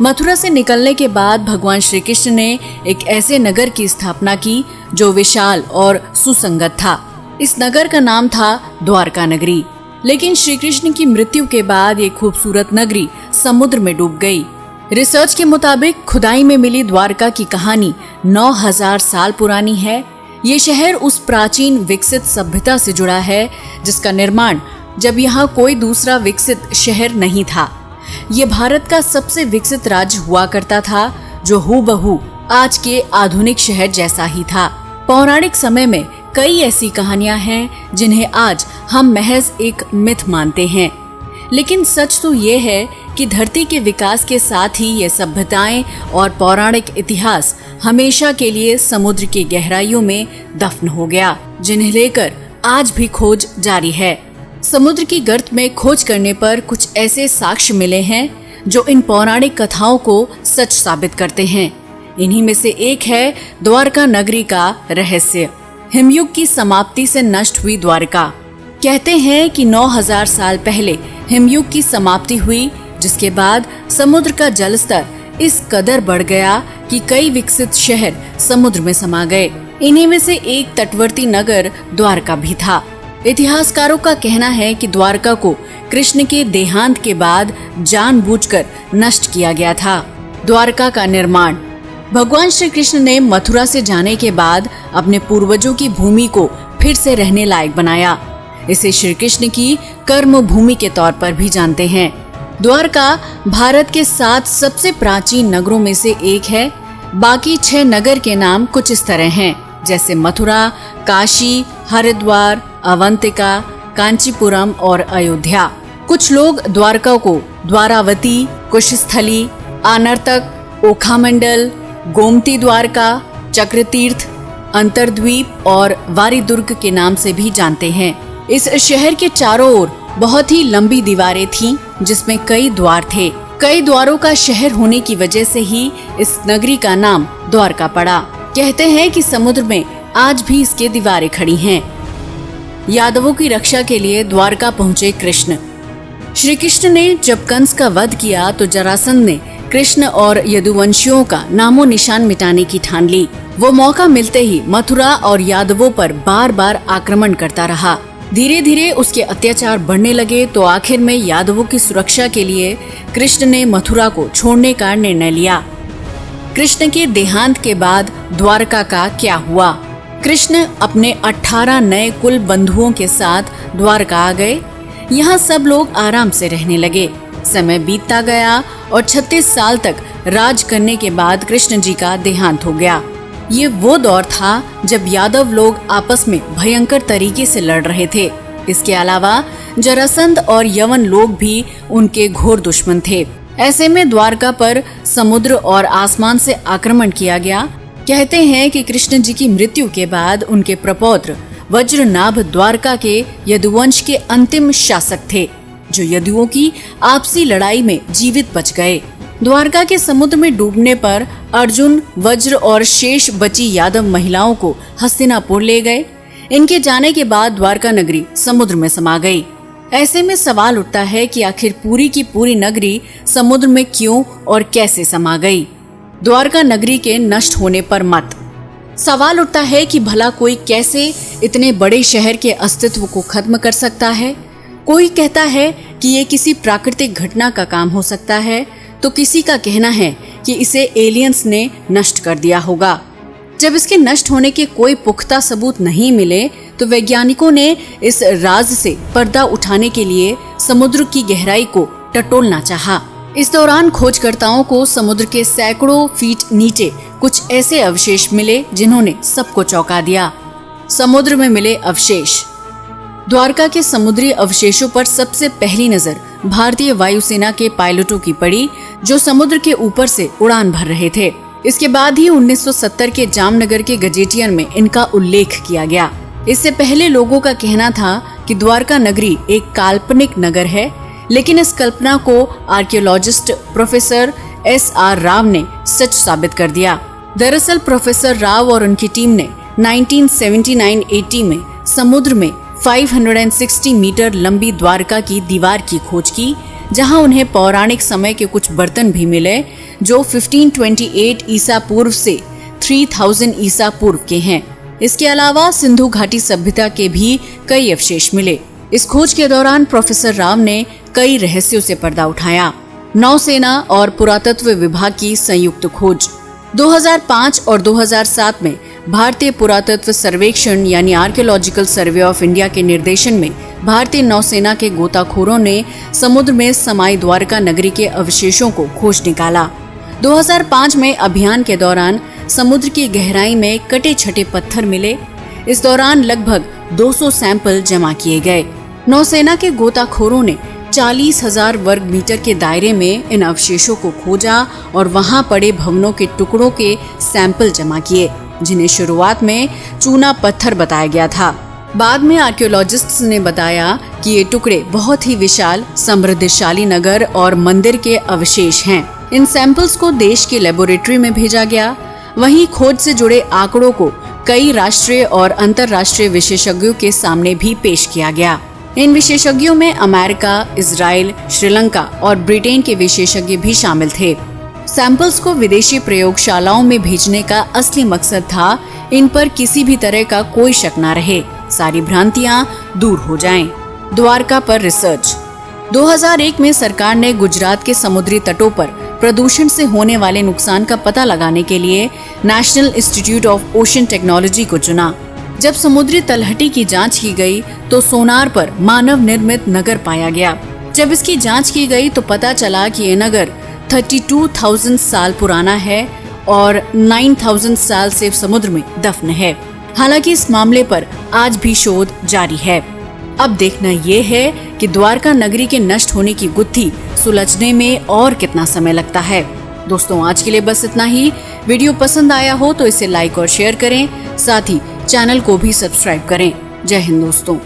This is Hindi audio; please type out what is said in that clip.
मथुरा से निकलने के बाद भगवान श्री कृष्ण ने एक ऐसे नगर की स्थापना की जो विशाल और सुसंगत था। इस नगर का नाम था द्वारका नगरी। लेकिन श्री कृष्ण की मृत्यु के बाद ये खूबसूरत नगरी समुद्र में डूब गई। रिसर्च के मुताबिक खुदाई में मिली द्वारका की कहानी 9000 साल पुरानी है। ये शहर उस प्राचीन विकसित सभ्यता से जुड़ा है जिसका निर्माण जब यहाँ कोई दूसरा विकसित शहर नहीं था। ये भारत का सबसे विकसित राज्य हुआ करता था जो हूबहू आज के आधुनिक शहर जैसा ही था। पौराणिक समय में कई ऐसी कहानियां हैं जिन्हें आज हम महज एक मिथ मानते हैं, लेकिन सच तो ये है कि धरती के विकास के साथ ही ये सभ्यताएं और पौराणिक इतिहास हमेशा के लिए समुद्र की गहराइयों में दफन हो गया, जिन्हें लेकर आज भी खोज जारी है। समुद्र की गर्त में खोज करने पर कुछ ऐसे साक्ष्य मिले हैं जो इन पौराणिक कथाओं को सच साबित करते हैं। इन्हीं में से एक है द्वारका नगरी का रहस्य। हिमयुग की समाप्ति से नष्ट हुई द्वारका। कहते हैं कि 9000 साल पहले हिमयुग की समाप्ति हुई, जिसके बाद समुद्र का जलस्तर इस कदर बढ़ गया कि कई विकसित शहर समुद्र में समा गए। इन्हीं में से एक तटवर्ती नगर द्वारका भी था। इतिहासकारों का कहना है कि द्वारका को कृष्ण के देहांत के बाद जानबूझकर नष्ट किया गया था। द्वारका का निर्माण भगवान श्री कृष्ण ने मथुरा से जाने के बाद अपने पूर्वजों की भूमि को फिर से रहने लायक बनाया। इसे श्री कृष्ण की कर्म भूमि के तौर पर भी जानते हैं। द्वारका भारत के 7 सबसे प्राचीन नगरों में से एक है। बाकी 6 नगर के नाम कुछ इस तरह हैं, जैसे मथुरा, काशी, हरिद्वार, अवंतिका, कांचीपुरम और अयोध्या। कुछ लोग द्वारका को द्वारावती, कुशस्थली, आनर्तक, ओखामंडल, गोमती द्वारका, चक्रतीर्थ, अंतरद्वीप और वारीदुर्ग के नाम से भी जानते हैं। इस शहर के चारों ओर बहुत ही लंबी दीवारें थीं, जिसमें कई द्वार थे। कई द्वारों का शहर होने की वजह से ही इस नगरी का नाम द्वारका पड़ा। कहते हैं कि समुद्र में आज भी इसके दीवारें खड़ी हैं। यादवों की रक्षा के लिए द्वारका पहुंचे कृष्ण। श्री कृष्ण ने जब कंस का वध किया तो जरासंध ने कृष्ण और यदुवंशियों का नामो निशान मिटाने की ठान ली। वो मौका मिलते ही मथुरा और यादवों पर बार बार आक्रमण करता रहा। धीरे धीरे उसके अत्याचार बढ़ने लगे तो आखिर में यादवों की सुरक्षा के लिए कृष्ण ने मथुरा को छोड़ने का निर्णय लिया। कृष्ण के देहांत के बाद द्वारका का क्या हुआ? कृष्ण अपने 18 नए कुल बंधुओं के साथ द्वारका आ गए। यहाँ सब लोग आराम से रहने लगे। समय बीतता गया और 36 साल तक राज करने के बाद कृष्ण जी का देहांत हो गया। ये वो दौर था जब यादव लोग आपस में भयंकर तरीके से लड़ रहे थे। इसके अलावा जरासंध और यवन लोग भी उनके घोर दुश्मन थे। ऐसे में द्वारका पर समुद्र और आसमान से आक्रमण किया गया। कहते हैं कि कृष्ण जी की मृत्यु के बाद उनके प्रपौत्र वज्रनाभ द्वारका के यदुवंश के अंतिम शासक थे, जो यदुओं की आपसी लड़ाई में जीवित बच गए। द्वारका के समुद्र में डूबने पर अर्जुन, वज्र और शेष बची यादव महिलाओं को हस्तिनापुर ले गए। इनके जाने के बाद द्वारका नगरी समुद्र में समा गई। ऐसे में सवाल उठता है कि आखिर पूरी की पूरी नगरी समुद्र में क्यों और कैसे समा गई? द्वारका नगरी के नष्ट होने पर मत। सवाल उठता है कि भला कोई कैसे इतने बड़े शहर के अस्तित्व को खत्म कर सकता है? कोई कहता है कि ये किसी प्राकृतिक घटना का काम हो सकता है, तो किसी का कहना है कि इसे एलियंस ने नष्ट कर दिया होगा। जब इसके नष्ट होने के कोई पुख्ता सबूत नहीं मिले तो वैज्ञानिकों ने इस राज से पर्दा उठाने के लिए समुद्र की गहराई को टटोलना चाहा। इस दौरान खोजकर्ताओं को समुद्र के सैकड़ों फीट नीचे कुछ ऐसे अवशेष मिले जिन्होंने सबको चौंका दिया। समुद्र में मिले अवशेष। द्वारका के समुद्री अवशेषों पर सबसे पहली नजर भारतीय वायुसेना के पायलटों की पड़ी, जो समुद्र के ऊपर से उड़ान भर रहे थे। इसके बाद ही 1970 के जामनगर के गजेटियन में इनका उल्लेख किया गया। इससे पहले लोगों का कहना था कि द्वारका नगरी एक काल्पनिक नगर है, लेकिन इस कल्पना को आर्कियोलॉजिस्ट प्रोफेसर SR राव ने सच साबित कर दिया। दरअसल प्रोफेसर राव और उनकी टीम ने 1979-80 में समुद्र में 560 मीटर लंबी द्वारका की दीवार की खोज की, जहां उन्हें पौराणिक समय के कुछ बर्तन भी मिले जो 1528 ईसा पूर्व से 3000 ईसा पूर्व के हैं। इसके अलावा सिंधु घाटी सभ्यता के भी कई अवशेष मिले। इस खोज के दौरान प्रोफेसर राव ने कई रहस्यों से पर्दा उठाया। नौसेना और पुरातत्व विभाग की संयुक्त खोज। 2005 और 2007 में भारतीय पुरातत्व सर्वेक्षण यानी आर्कियोलॉजिकल सर्वे ऑफ इंडिया के निर्देशन में भारतीय नौसेना के गोताखोरों ने समुद्र में समाई द्वारका नगरी के अवशेषों को खोज निकाला। 2005 में अभियान के दौरान समुद्र की गहराई में कटे छटे पत्थर मिले। इस दौरान लगभग 200 सैंपल जमा किए गए। नौसेना के गोताखोरों ने 40,000 वर्ग मीटर के दायरे में इन अवशेषों को खोजा और वहां पड़े भवनों के टुकड़ों के सैंपल जमा किए, जिन्हें शुरुआत में चूना पत्थर बताया गया था। बाद में आर्कियोलॉजिस्ट्स ने बताया कि ये टुकड़े बहुत ही विशाल समृद्धशाली नगर और मंदिर के अवशेष हैं। इन सैंपल्स को देश की लेबोरेटरी में भेजा गया। वहीं खोज से जुड़े आंकड़ों को कई राष्ट्रीय और अंतर्राष्ट्रीय विशेषज्ञों के सामने भी पेश किया गया। इन विशेषज्ञों में अमेरिका, इजराइल, श्रीलंका और ब्रिटेन के विशेषज्ञ भी शामिल थे। सैंपल्स को विदेशी प्रयोगशालाओं में भेजने का असली मकसद था इन पर किसी भी तरह का कोई शक न रहे, सारी भ्रांतियां दूर हो जाएं। द्वारका पर रिसर्च। 2001 में सरकार ने गुजरात के समुद्री तटों पर प्रदूषण से होने वाले नुकसान का पता लगाने के लिए national institute of ocean technology को चुना। जब समुद्री तलहटी की जांच की गई तो सोनार पर मानव निर्मित नगर पाया गया। जब इसकी जांच की गई तो पता चला कि ये नगर 32,000 साल पुराना है और 9,000 साल से समुद्र में दफन है। हालांकि इस मामले पर आज भी शोध जारी है। अब देखना ये है कि द्वारका नगरी के नष्ट होने की गुत्थी सुलझने में और कितना समय लगता है। दोस्तों, आज के लिए बस इतना ही। वीडियो पसंद आया हो तो इसे लाइक और शेयर करें, साथ ही चैनल को भी सब्सक्राइब करें। जय हिंद दोस्तों।